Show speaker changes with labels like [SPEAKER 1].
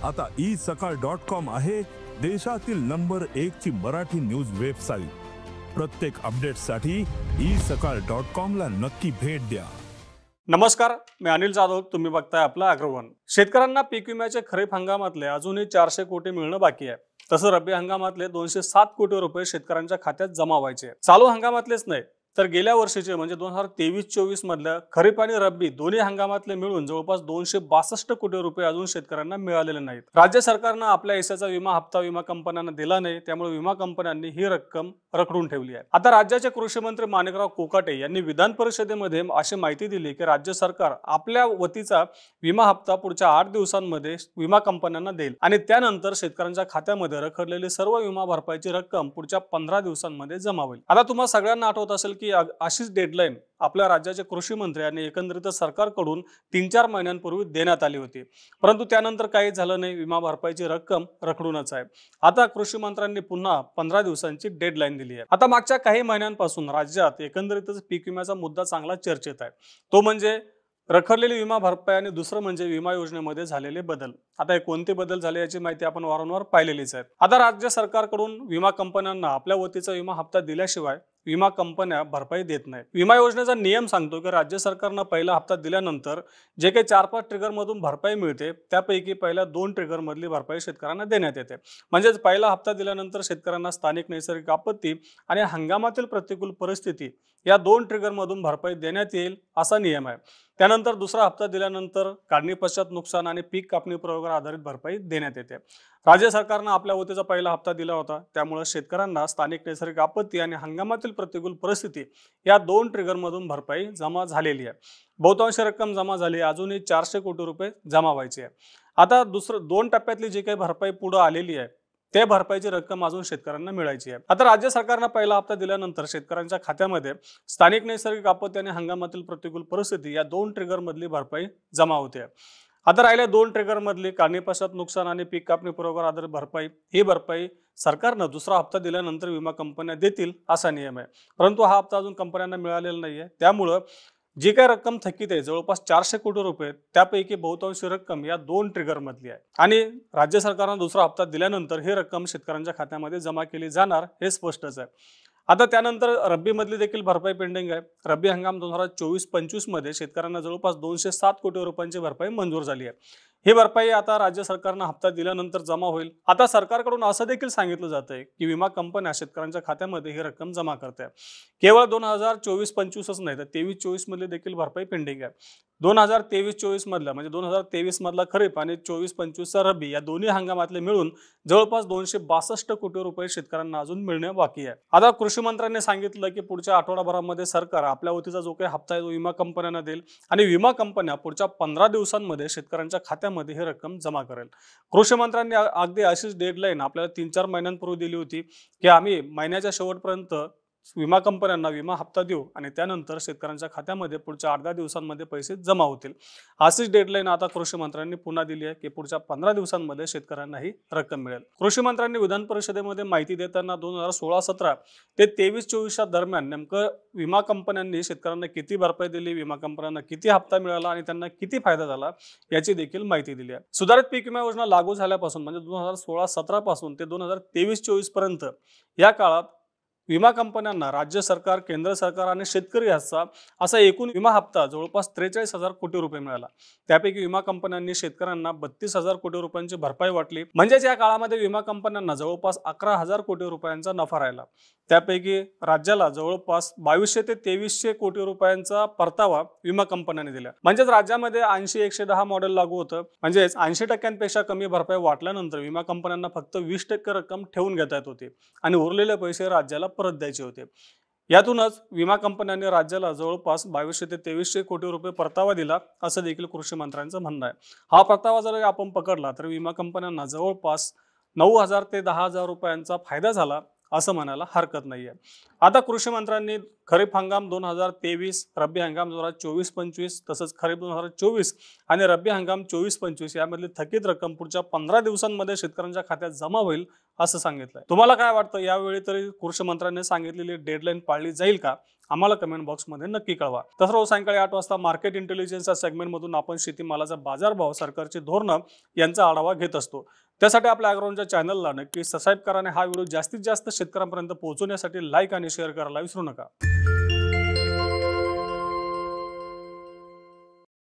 [SPEAKER 1] आता isakal.com आहे देशातील नंबर 1 ची मराठी न्यूज वेबसाईट। प्रत्येक अपडेटसाठी isakal.com ला नक्की भेट द्या।
[SPEAKER 2] नमस्कार, मी अनिल जाधव। तुम्ही बघताय आपला अग्रवन। शेतकऱ्यांना पीक विम्याचे खरीप हंगामातले अजूनही 400 कोटी मिळणं बाकी आहे। तसं रब्बी हंगामातले 207 कोटी रुपये शेतकऱ्यांच्या खात्यात जमा व्हायचे आहेत। चालू हंगामातलेच नाही तर गेल्या वर्षीचे म्हणजे 2023-24 मधल्या खरीप आणि रब्बी दोन्ही हंगामातले मिळून जवळपास 262 कोटी रुपये अजून शेतकऱ्यांना मिळालेले नाहीत। राज्य सरकारनं आपल्या हिस्साचा विमा हप्ता विमा कंपन्यांना दिला नाही, त्यामुळे विमा कंपन्यांनी ही रक्कम रखडून ठेवली आहे। आता राज्याचे कृषी मंत्री माणिकराव कोकाटे यांनी विधान परिषदेमध्ये अशी माहिती दिली की राज्य सरकार आपल्या वतीचा विमा हप्ता पुढच्या 8 दिवसांमध्ये विमा कंपन्यांना देईल आणि त्यानंतर शेतकऱ्यांच्या खात्यामध्ये रखडलेली सर्व विमा भरपाईची रक्कम पुढच्या 15 दिवसांमध्ये जमा होईल। आता तुम्हाला सगळ्यांना आठवत असेल की अशीच डेडलाईन आपल्या राज्याचे कृषी मंत्री आणि एकंदरीत सरकारकडून 3-4 महिन्यांपूर्वी देण्यात आली होती, परंतु त्यानंतर काही झालं नाही। विमा भरपाईची रक्कम रखडूनच आहे। आता कृषी मंत्र्यांनी पुन्हा 15 दिवसांची डेडलाईन दिली आहे। आता मागच्या काही महिन्यांपासून राज्यात एकंदरीतच पीक विम्याचा मुद्दा चांगला चर्चेत आहे, तो म्हणजे रखडलेली विमा भरपाई आणि दुसरं म्हणजे विमा योजनेमध्ये झालेले बदल। आता हे कोणते बदल झाले याची माहिती आपण वारंवार पाहिलेलीच आहे। आता राज्य सरकारकडून विमा कंपन्यांना आपल्या वतीचा विमा हप्ता दिल्याशिवाय विमा कंपन्या भरपाई देत नाहीत। विमा योजनेचा नियम सांगतो की राज्य सरकारनं पहिला हप्ता दिल्यानंतर जे काही 4-5 ट्रिगर मधून भरपाई मिळते त्यापैकी पहिल्या 2 ट्रिगर मधली भरपाई शेतकऱ्यांना देण्यात येते। म्हणजेच पहिला हप्ता दिल्यानंतर शेतकऱ्यांना स्थानिक नैसर्गिक आपत्ती आणि हंगामातील प्रतिकूल परिस्थिती या 2 ट्रिगर मधून भरपाई देण्यात येईल असा नियम आहे। त्यानंतर दुसरा हप्ता दिल्यानंतर काढणी पश्चात नुकसान आणि पीक कापणी प्रयोगावर आधारित भरपाई देण्यात येते। राज्य सरकारनं आपल्या वतीचा पहिला हप्ता दिला होता, त्यामुळे शेतकऱ्यांना स्थानिक नैसर्गिक आपत्ती आणि हंगामातील प्रतिकूल परिस्थिती या 2 ट्रिगर मधून भरपाई जमा झालेली आहे। बहुतांश रक्कम जमा झाली, अजूनही 400 कोटी रुपये जमा व्हायचे आहे। आता दुसरं 2 टप्प्यातली जी काही भरपाई पुढे आलेली आहे ते भरपाईची रक्कम अजून शेतकऱ्यांना मिळायची आहे। आता राज्य सरकारनं पहिला हप्ता दिल्यानंतर शेतकऱ्यांच्या खात्यामध्ये स्थानिक नैसर्गिक आपत्ती आणि हंगामातील प्रतिकूल परिस्थिती या 2 ट्रिगर मधली भरपाई जमा होते। आता राहिल्या 2 ट्रिगर मधली काढणी पश्चात नुकसान आणि पीक कापणी प्रयोगावर आधारित भरपाई, ही भरपाई सरकारनं दुसरा हप्ता दिल्यानंतर विमा कंपन्या देतील असा नियम आहे, परंतु हा हप्ता अजून कंपन्यांना मिळालेला नाहीये। त्यामुळे जी काही रक्कम थकीत आहे जवळपास 400 कोटी रुपये, त्यापैकी बहुतांश रक्कम या 2 ट्रिगर मधली आहे आणि राज्य सरकारनं दुसरा हप्ता दिल्यानंतर ही रक्कम शेतकऱ्यांच्या खात्यामध्ये जमा केली जाणार हे स्पष्टच आहे। आता त्यानंतर रब्बी मधली देखील भरपाई पेंडिंग आहे। रब्बी हंगाम 2024-25 मध्ये शेतकऱ्यांना जवळपास 207 कोटी रुपयांची भरपाई मंजूर झाली आहे। ही भरपाई आता राज्य सरकारनं हप्ता दिल्यानंतर जमा होईल। आता सरकारकडून असं देखील सांगितलं जातंय की विमा कंपन्या शेतकऱ्यांच्या खात्यामध्ये ही रक्कम जमा करतात। केवळ 2024-25च नाही तर 23-24 मध्ये देखील भरपाई पेंडिंग आहे। 2023-24 मधला म्हणजे 2023 मधला खरीप आणि 24-25चा रब्बी या दोन्ही हंगामातले मिळून जवळपास 262 कोटी रुपये शेतकऱ्यांना अजून मिळणे बाकी आहे। आता कृषी मंत्र्यांनी सांगितलं की पुढच्या आठवडाभरामध्ये सरकार आपल्या वतीचा जो काही हप्ता आहे तो विमा कंपन्यांना देईल आणि विमा कंपन्या पुढच्या 15 दिवसांमध्ये शेतकऱ्यांच्या खात्यामध्ये ही रक्कम जमा करेल। कृषी मंत्र्यांनी अगदी अशीच डेडलाईन आपल्याला 3-4 महिन्यांपूर्वी दिली होती की आम्ही महिन्याच्या शेवटपर्यंत विमा कंपन्यांना विमा हप्ता देऊ आणि त्यानंतर शेतकऱ्यांच्या खात्यामध्ये पुढच्या 8-10 दिवसांमध्ये पैसे जमा होतील। अशीच डेडलाईन आता कृषी मंत्र्यांनी पुन्हा दिली आहे की पुढच्या 15 दिवसांमध्ये शेतकऱ्यांना ही रक्कम मिळेल। कृषी मंत्र्यांनी विधान परिषदेमध्ये माहिती देताना 2016-17 ते 23-24 दरम्यान नेमकं विमा कंपन्यांनी शेतकऱ्यांना किती भरपाई दिली, विमा कंपन्यांना किती हप्ता मिळाला आणि त्यांना किती फायदा झाला याची देखील माहिती दिली आहे। सुधारित पीक विमा योजना लागू झाल्यापासून म्हणजे 2016-17 पासून ते 2023-24 पर्यंत या काळात विमा कंपन्यांना राज्य सरकार, केंद्र सरकार आणि शेतकरी हिस्सा असा एकूण विमा हप्ता जवळपास 43,000 कोटी रुपये मिळाला। त्यापैकी विमा कंपन्यांनी शेतकऱ्यांना 32,000 कोटी रुपयांची भरपाई वाटली, म्हणजेच या काळामध्ये विमा कंपन्यांना जवळपास 11,000 कोटी रुपयांचा नफा राहिला। त्यापैकी राज्याला जवळपास 2200 ते 2300 कोटी रुपयांचा परतावा विमा कंपन्यांनी दिला। म्हणजेच राज्यामध्ये 80-110 मॉडेल लागू होतं, म्हणजेच 80% कमी भरपाई वाटल्यानंतर विमा कंपन्यांना फक्त 20% रक्कम ठेवून घेता येत होती आणि उरलेले पैसे राज्याला परत द्यायचे होते। यातूनच विमा कंपन्यांनी राज्याला जवळपास 2200 ते 2300 कोटी रुपये परतावा दिला असं देखील कृषी मंत्र्यांचं म्हणणं आहे। हा परतावा जर आपण पकडला तर विमा कंपन्यांना जवळपास 9,000 ते 10,000 रुपयांचा फायदा झाला असं म्हणायला हरकत नाहीये. आता कृषी मंत्र्यांनी खरीप हंगाम 2023, रब्बी हंगाम 2024-25 तसंच खरीप 2024 आणि रब्बी हंगाम 24-25 यामधली थकीत रक्कम पुढच्या 15 दिवसांमध्ये शेतकऱ्यांच्या खात्यात जमा होईल असं सांगितलंय. तुम्हाला काय वाटतं, यावेळी तरी कृषी मंत्र्यांनी सांगितलेली डेडलाईन पाळली जाईल का? आम्हाला कमेंट बॉक्समध्ये नक्की कळवा. तसं रोज सायंकाळी 8 वाजता मार्केट इंटेलिजन्स या सेगमेंटमधून आपण शेतीमालाचा बाजारभाव, सरकारची धोरणं यांचा आढावा घेत असतो. त्यासाठी आपल्या अॅग्रोवनच्या चॅनलला नक्की सबस्क्राईब करा आणि हा व्हिडिओ जास्तीत जास्त शेतकऱ्यांपर्यंत पोहोचवण्यासाठी लाईक आणि शेअर करायला विसरू नका.